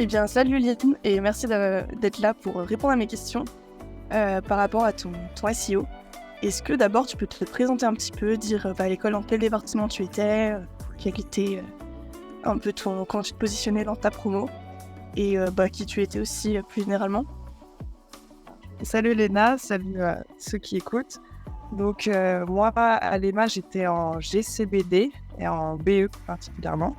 Eh bien, salut Lynn, et merci d'être là pour répondre à mes questions par rapport à ton SEO. Est-ce que d'abord tu peux te présenter un petit peu, dire à l'école dans quel département tu étais, quel était un peu comment tu te positionnais dans ta promo, et qui tu étais aussi plus généralement. Salut Léna, salut à ceux qui écoutent. Donc moi, à l'EMA, j'étais en GCBD et en BE particulièrement,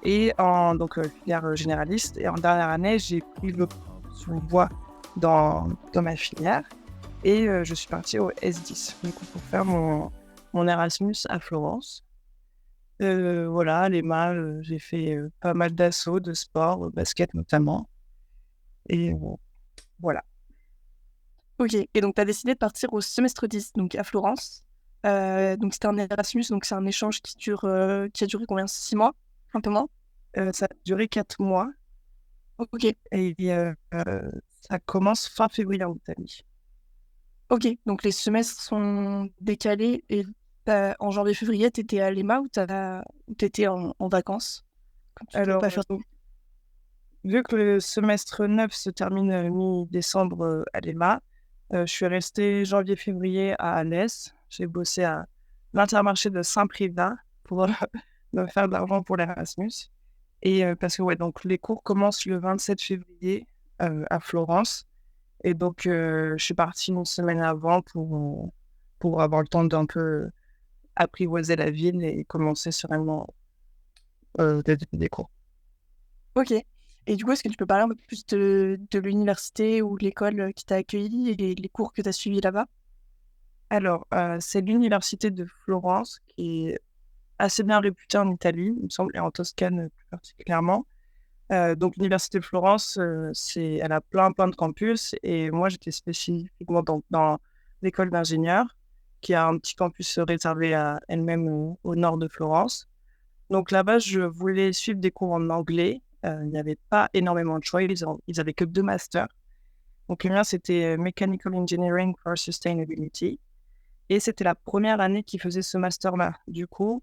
et en filière généraliste. Et en dernière année, j'ai pris le sur voie dans ma filière et je suis partie au S10 du coup, pour faire mon Erasmus à Florence. Voilà, à l'EMA, j'ai fait pas mal d'assauts de sport, basket notamment. Et voilà. Ok, et donc tu as décidé de partir au semestre 10, donc à Florence. Donc c'était un Erasmus, donc c'est un échange qui a duré combien? 6 mois? Un peu moins? Ça a duré 4 mois. Ok, Et ça commence fin février en Italie. ok, donc les semestres sont décalés et en janvier-février, t'étais à l'EMA ou t'étais en vacances quand tu devais Alors, pas faire. vu que le semestre 9 se termine mi-décembre à l'EMA, je suis restée janvier-février à Alès. J'ai bossé à l'Intermarché de Saint-Privat pour me faire de l'argent pour l'Erasmus. Et parce que donc les cours commencent le 27 février à Florence. Et donc, je suis partie une semaine avant pour avoir le temps d'un peu apprivoiser la ville et commencer sereinement des cours. Ok, et du coup, est-ce que tu peux parler un peu plus de l'université ou l'école qui t'a accueilli et les cours que tu as suivis là-bas? Alors, c'est l'université de Florence qui est assez bien réputée en Italie, il me semble, et en Toscane plus particulièrement. Donc, l'université de Florence, elle a plein de campus. Et moi, j'étais spécifiquement dans l'école d'ingénieurs, qui a un petit campus réservé à elle-même au nord de Florence. Donc là-bas, je voulais suivre des cours en anglais. Il n'y avait pas énormément de choix. Ils avaient que 2 masters. Donc le mien, c'était Mechanical Engineering for Sustainability. Et c'était la première année qu'ils faisaient ce master-là. Du coup,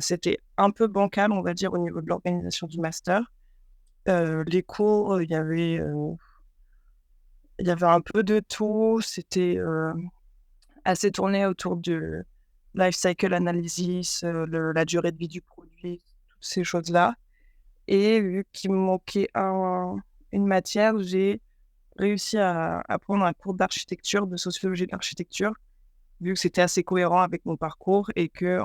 c'était un peu bancal, on va dire, au niveau de l'organisation du master. Les cours, il y avait un peu de tout. C'était assez tourné autour du life cycle analysis, la durée de vie du produit, toutes ces choses-là. Et vu qu'il me manquait une matière, j'ai réussi à prendre un cours d'architecture, de sociologie de l'architecture, vu que c'était assez cohérent avec mon parcours et que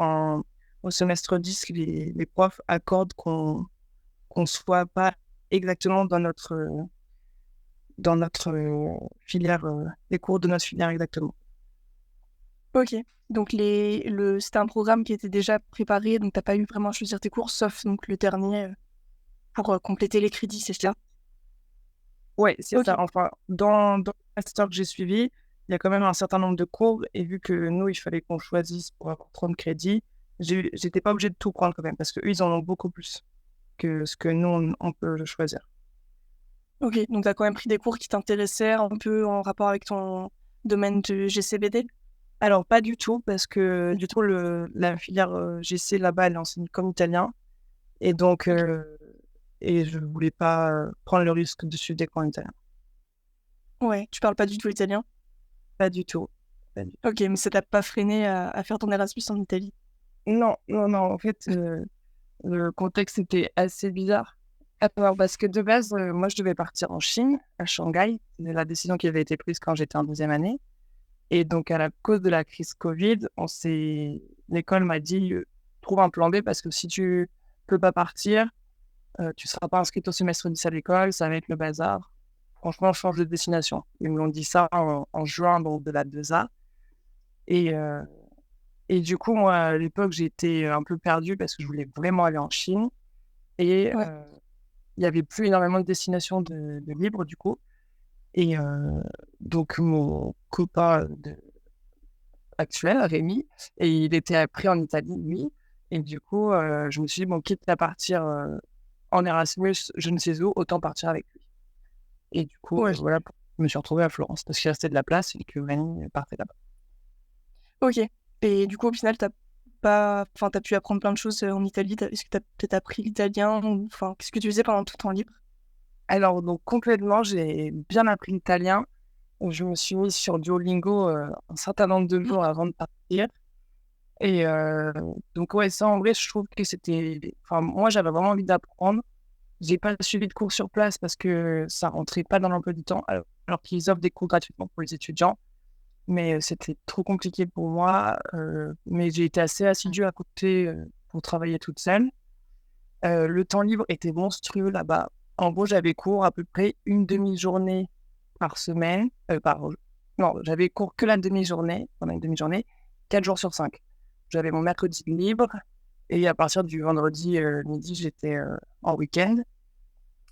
au semestre 10, les profs accordent qu'on soit pas exactement dans notre filière, les cours de notre filière exactement. Ok, donc c'était un programme qui était déjà préparé, donc t'as pas eu vraiment à choisir tes cours, sauf donc le dernier pour compléter les crédits, c'est ça? Ouais, c'est Ok, ça. Enfin, dans le master que j'ai suivi, il y a quand même un certain nombre de cours. Et vu que nous, il fallait qu'on choisisse pour avoir 30 crédits, j'étais pas obligée de tout prendre quand même, parce qu'eux, ils en ont beaucoup plus que ce que nous, on peut choisir. ok, donc t'as quand même pris des cours qui t'intéressaient un peu en rapport avec ton domaine de GCBD? Alors, pas du tout, parce que du tout, la filière GC là-bas, elle enseigne comme italien. Et donc, Ok, et je voulais pas prendre le risque de suivre des cours en italien. ouais, tu parles pas du tout italien? Pas du tout. Pas du tout. Ok, mais ça t'a pas freiné à faire ton Erasmus en Italie? Non, non, non. En fait, le contexte était assez bizarre. Alors, parce que de base, moi, je devais partir en Chine, à Shanghai. C'est la décision qui avait été prise quand j'étais en deuxième année. Et donc, à la cause de la crise Covid, l'école m'a dit trouve un plan B parce que si tu peux pas partir, tu seras pas inscrite au semestre 10 à l'école, ça va être le bazar. Franchement, change de destination. Ils me l'ont dit ça en juin, donc de la 2A. Et, euh, et du coup, moi, à l'époque, j'étais un peu perdue parce que je voulais vraiment aller en Chine. Et Ouais. il n'y avait plus énormément de destinations de libre, du coup. Et donc, mon copain actuel, Rémi, et il était pris en Italie, lui. Et du coup, je me suis dit, bon, quitte à partir en Erasmus, je ne sais où, autant partir avec lui. Et du coup, Ouais, voilà, je me suis retrouvé à Florence parce qu'il restait de la place et que Rémi partait là-bas. ok. Et du coup, au final, t'as pu apprendre plein de choses en Italie. Est-ce que t'as peut-être appris l'italien? Enfin, qu'est-ce que tu faisais pendant tout ton temps libre? Alors, donc complètement, j'ai bien appris l'italien. Je me suis mise sur Duolingo un certain nombre de jours avant de partir. Et donc, ouais, ça, en vrai, je trouve que c'était... Enfin, moi, j'avais vraiment envie d'apprendre. J'ai pas suivi de cours sur place parce que ça rentrait pas dans l'emploi du temps, alors qu'ils offrent des cours gratuitement pour les étudiants. Mais c'était trop compliqué pour moi. Mais j'ai été assez assidue à côté pour travailler toute seule. Le temps libre était monstrueux là-bas. En gros, j'avais cours à peu près une demi-journée par semaine. Non, j'avais cours que la demi-journée, pendant une demi-journée, 4 jours sur 5. J'avais mon mercredi libre et à partir du vendredi midi, j'étais en week-end.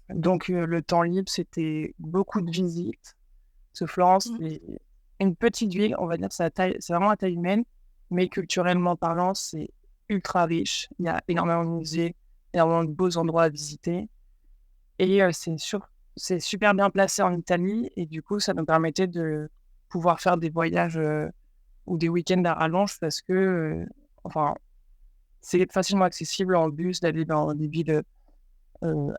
Donc, le temps libre, c'était beaucoup de visites. Parce que Florence, c'est une petite ville, on va dire, c'est vraiment à taille humaine, mais culturellement parlant, c'est ultra riche. Il y a énormément de musées, énormément de beaux endroits à visiter. Et c'est super bien placé en Italie. Et du coup, ça nous permettait de pouvoir faire des voyages ou des week-ends à rallonge parce que, enfin, c'est facilement accessible en bus d'aller dans des villes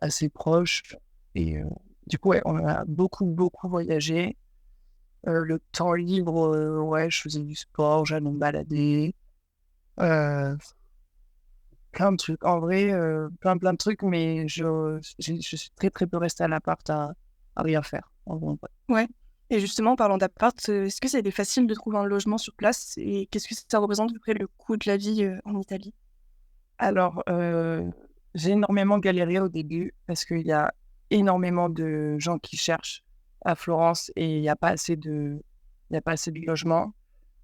assez proches. Et du coup, ouais, on a beaucoup, beaucoup voyagé. Le temps libre, ouais, je faisais du sport, j'allais me balader. Euh, Plein de trucs. En vrai, plein de trucs, mais je suis très, très peu resté à l'appart à rien faire. En vrai. Ouais. Et justement, en parlant d'appart, est-ce que ça a été facile de trouver un logement sur place et qu'est-ce que ça représente à peu près le coût de la vie en Italie? Alors, j'ai énormément galéré au début parce qu'il y a énormément de gens qui cherchent à Florence et il n'y a pas assez de logements.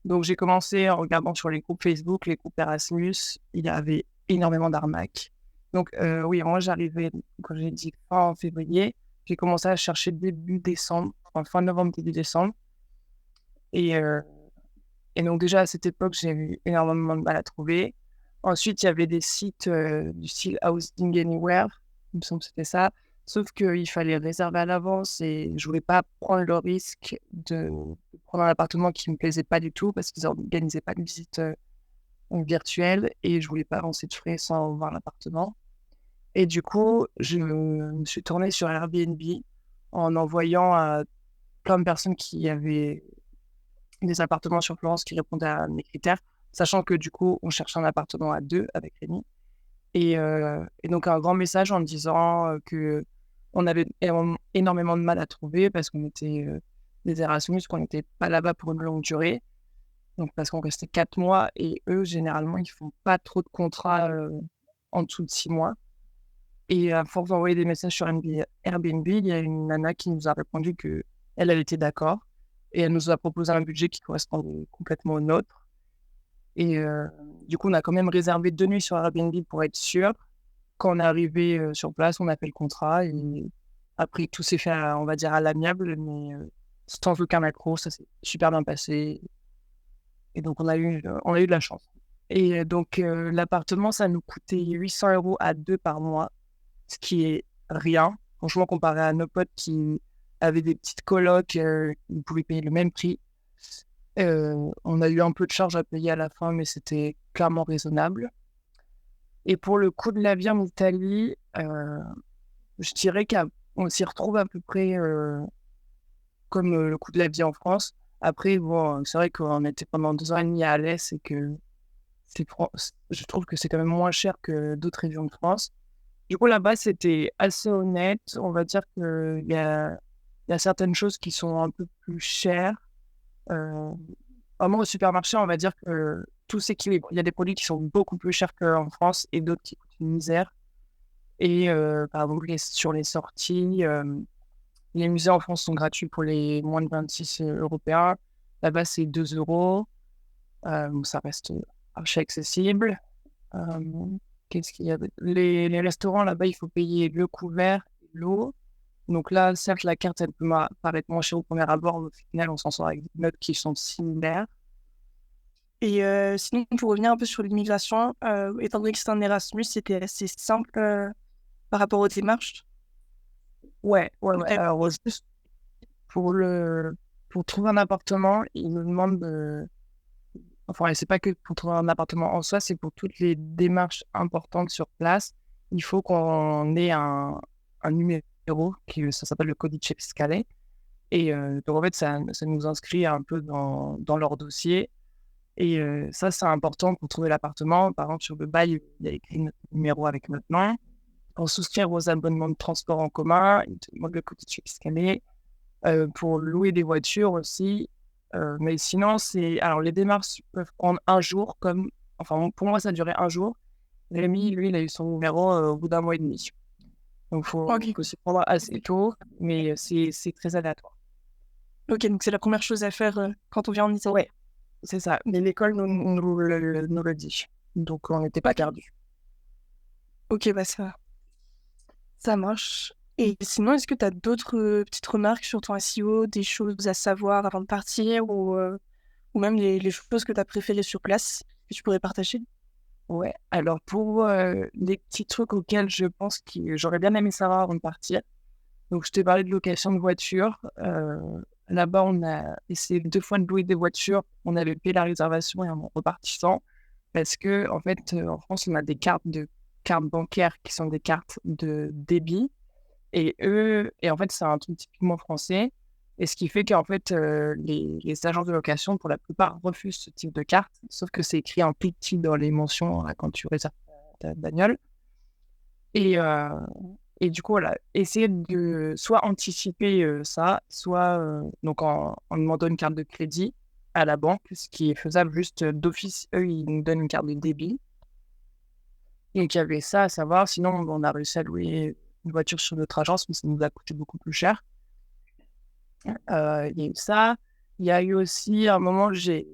Donc, j'ai commencé en regardant sur les groupes Facebook, les groupes Erasmus. Il y avait énormément d'arnaques. Donc, oui, moi, j'arrivais, quand j'ai dit fin février, j'ai commencé à chercher début décembre, enfin, fin novembre, début décembre. Et, et donc, déjà, à cette époque, j'ai eu énormément de mal à trouver. Ensuite, il y avait des sites du style Housing Anywhere, il me semble que c'était ça. Sauf qu'il fallait réserver à l'avance et je voulais pas prendre le risque de prendre un appartement qui me plaisait pas du tout parce qu'ils n'organisaient pas de visite virtuelle et je voulais pas avancer de frais sans voir l'appartement. Et du coup, je me suis tournée sur Airbnb en envoyant à plein de personnes qui avaient des appartements sur Florence qui répondaient à mes critères, sachant que du coup, on cherchait un appartement à deux avec Rémi. Et donc, un grand message en disant que on avait énormément de mal à trouver parce qu'on était des Erasmus, qu'on n'était pas là-bas pour une longue durée. Donc, parce qu'on restait 4 mois et eux, généralement, ils font pas trop de contrats en dessous de 6 mois. Et à force d'envoyer des messages sur Airbnb, il y a une nana qui nous a répondu que elle était d'accord et elle nous a proposé un budget qui correspondait complètement au nôtre. Et du coup, on a quand même réservé 2 nuits sur Airbnb pour être sûr. Quand on est arrivé sur place, on a fait le contrat et après, tout s'est fait, on va dire, à l'amiable, mais sans aucun accroc, ça s'est super bien passé. Et donc, on a eu de la chance. Et donc, l'appartement, ça nous coûtait 800 € à deux par mois, ce qui est rien. Franchement, comparé à nos potes qui avaient des petites colocs, ils pouvaient payer le même prix. On a eu un peu de charges à payer à la fin, mais c'était clairement raisonnable. Et pour le coût de la vie en Italie, je dirais qu'on s'y retrouve à peu près comme le coût de la vie en France. Après, bon, c'est vrai qu'on était pendant 2 ans et demi à Alès et que je trouve que c'est quand même moins cher que d'autres régions de France. Du coup, là-bas, c'était assez honnête. On va dire qu'il y a certaines choses qui sont un peu plus chères. Vraiment, au supermarché, on va dire que tout s'équilibre. Il y a des produits qui sont beaucoup plus chers qu'en France et d'autres qui coûtent une misère. Et par exemple, sur les sorties, les musées en France sont gratuits pour les moins de 26 européens. Là-bas, c'est 2 €. Ça reste archi accessible. Qu'est-ce qu'il y a les restaurants, là-bas, il faut payer le couvert et l'eau. Donc là, certes, la carte, elle peut paraître moins chère au premier abord, mais au final, on s'en sort avec des notes qui sont similaires. Et sinon, pour revenir un peu sur l'immigration, étant donné que c'est un Erasmus, c'était assez simple par rapport aux démarches. Ouais. Ouais. Alors, juste pour trouver un appartement, ils nous demandent de... Enfin, et c'est pas que pour trouver un appartement en soi, c'est pour toutes les démarches importantes sur place. Il faut qu'on ait un numéro numéro, ça s'appelle le Codice Fiscale. Et donc en fait, ça nous inscrit un peu dans leur dossier. Et ça, c'est important pour trouver l'appartement. Par exemple, sur le bail, il y a écrit notre numéro avec notre nom. Pour souscrire aux abonnements de transport en commun, il te demande le Codice Fiscale. Pour louer des voitures aussi. Mais sinon, alors les démarches peuvent prendre un jour, enfin, pour moi, ça a duré un jour. Rémi, lui, il a eu son numéro au bout d'un mois et demi. Donc, Ok. faut s'y prendre assez tôt, mais c'est très aléatoire. Ok, donc c'est la première chose à faire quand on vient en Italie. Ouais, c'est ça. Mais l'école nous le dit. Donc, on n'était pas perdus. Ok, bah ça marche. Et sinon, est-ce que tu as d'autres petites remarques sur ton SEO, des choses à savoir avant de partir ou même les choses que tu as préférées sur place que tu pourrais partager? Ouais, alors pour les petits trucs auxquels je pense que j'aurais bien aimé savoir avant de partir. Donc, je t'ai parlé de location de voiture. Là-bas, on a essayé 2 fois de louer des voitures. On avait payé la réservation et en repartissant. Parce que, en fait, en France, on a des cartes bancaires qui sont des cartes de débit. Et en fait, c'est un truc typiquement français. Et ce qui fait qu'en fait, les agences de location, pour la plupart, refusent ce type de carte. Sauf que c'est écrit en tout petit dans les mentions là, quand tu réserves ta bagnole. Et, du coup, voilà, essayer de soit anticiper ça, soit donc en demandant une carte de crédit à la banque, ce qui est faisable juste d'office. Eux, ils nous donnent une carte de débit. Et qu'il y avait ça à savoir. Sinon, on a réussi à louer une voiture sur notre agence, mais ça nous a coûté beaucoup plus cher. Il y a eu ça. Il y a eu aussi un moment où j'ai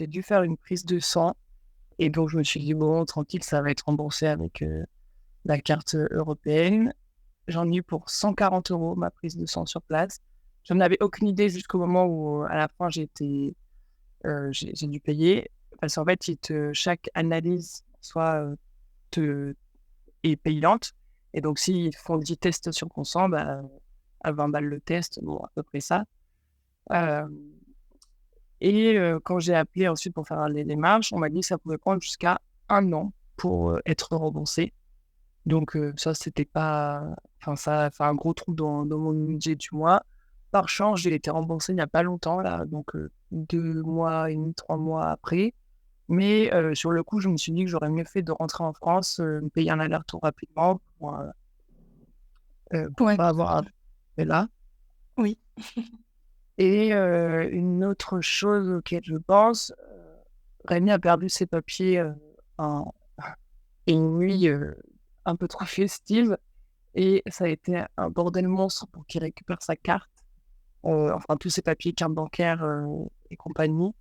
dû faire une prise de sang. Et donc, je me suis dit, bon, tranquille, ça va être remboursé avec la carte européenne. J'en ai eu pour 140 € ma prise de sang sur place. Je n'en avais aucune idée jusqu'au moment où, à la fin, j'ai dû payer. Parce qu'en fait, chaque analyse est payante. Et donc, s'ils font 10 tests sur ton sang, bah, à 20 balles le test, bon, à peu près ça. Euh, et quand j'ai appelé ensuite pour faire les démarches, on m'a dit que ça pouvait prendre jusqu'à 1 an pour être remboursé. Donc ça, c'était pas... Enfin, ça fait un gros trou dans mon budget du mois. Par chance, j'ai été remboursé il n'y a pas longtemps, là, donc 2 mois et demi, 3 mois après. Mais sur le coup, je me suis dit que j'aurais mieux fait de rentrer en France, me payer un aller-retour rapidement pour Ouais, pas avoir à faire là. oui. Et une autre chose auquel je pense, Rémi a perdu ses papiers en une nuit un peu trop festive. Et ça a été un bordel monstre pour qu'il récupère sa carte, enfin tous ses papiers, carte bancaire et compagnie.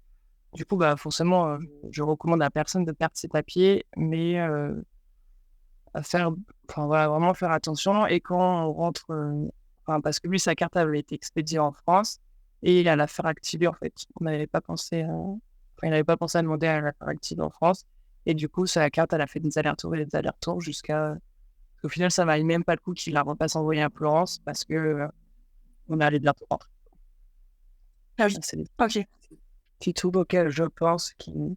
Du coup, bah, forcément, je recommande à personne de perdre ses papiers, mais voilà, vraiment faire attention. Et quand on rentre, parce que lui, sa carte avait été expédiée en France et à la faire activer, en fait. On n'avait pas pensé, il n'avait pas pensé à demander à la faire activer en France. Et du coup, sa carte, elle a fait des allers-retours et des allers-retours jusqu'à... Au final, ça valait même pas le coup qu'il la repasse envoyer à Florence parce que on allait bientôt rentrer. Ah oui, C'est des ok. petits trucs auxquels je pense qu'il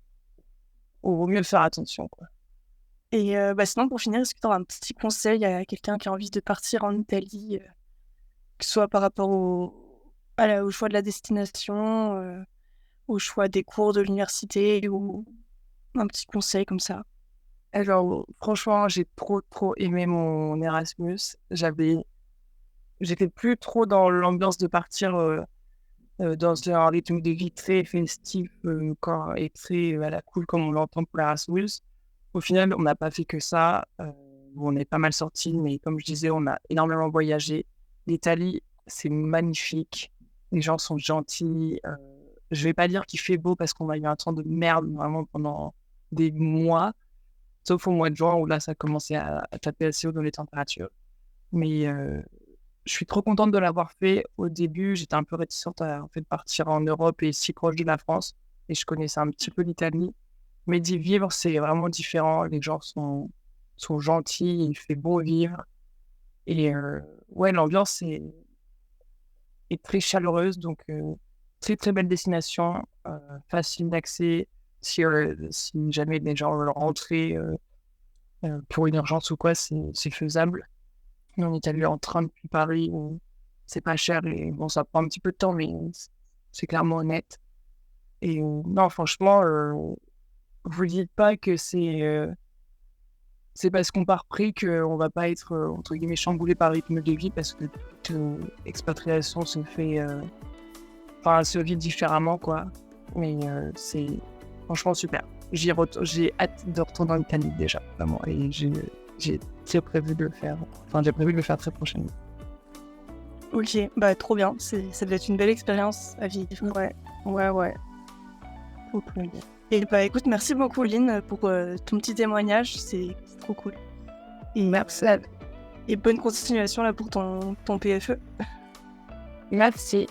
vaut mieux faire attention, quoi. Et sinon, pour finir, est-ce que tu auras un petit conseil à quelqu'un qui a envie de partir en Italie, que ce soit par rapport au choix de la destination, au choix des cours de l'université ou un petit conseil comme ça? Alors, franchement, j'ai trop, trop aimé mon Erasmus. J'étais plus trop dans l'ambiance de partir dans un rythme de vie très festif et très à la cool comme on l'entend pour l'Erasmus. Au final, on n'a pas fait que ça. On est pas mal sortis, mais comme je disais, on a énormément voyagé. L'Italie, c'est magnifique. Les gens sont gentils. Je vais pas dire qu'il fait beau parce qu'on a eu un temps de merde vraiment pendant des mois, sauf au mois de juin où là, ça a commencé à taper assez haut dans les températures. Mais je suis trop contente de l'avoir fait. Au début, j'étais un peu réticente à en fait, partir en Europe et si proche de la France. Et je connaissais un petit peu l'Italie. Mais d'y vivre, c'est vraiment différent. Les gens sont gentils, il fait beau vivre. Et ouais, l'ambiance est très chaleureuse. Donc, très, très belle destination. Facile d'accès. Si jamais les gens veulent rentrer pour une urgence ou quoi, c'est faisable. en Italie en train depuis Paris, où c'est pas cher et bon, ça prend un petit peu de temps, mais c'est clairement honnête. Et non, franchement, vous dites pas que c'est parce qu'on part pris qu'on va pas être, entre guillemets, «chamboulé» par le rythme de vie parce que toute, expatriation se fait, se vit différemment, quoi. Mais c'est franchement super. J'ai hâte de retourner en Italie déjà, vraiment et j'ai prévu de le faire, j'ai prévu de le faire très prochainement. Ok, bah trop bien. Ça devait être une belle expérience à vivre. Ouais. Trop cool. Et bah écoute, merci beaucoup Lynn pour ton petit témoignage, c'est trop cool. Merci. Et bonne continuation là pour ton PFE. Merci.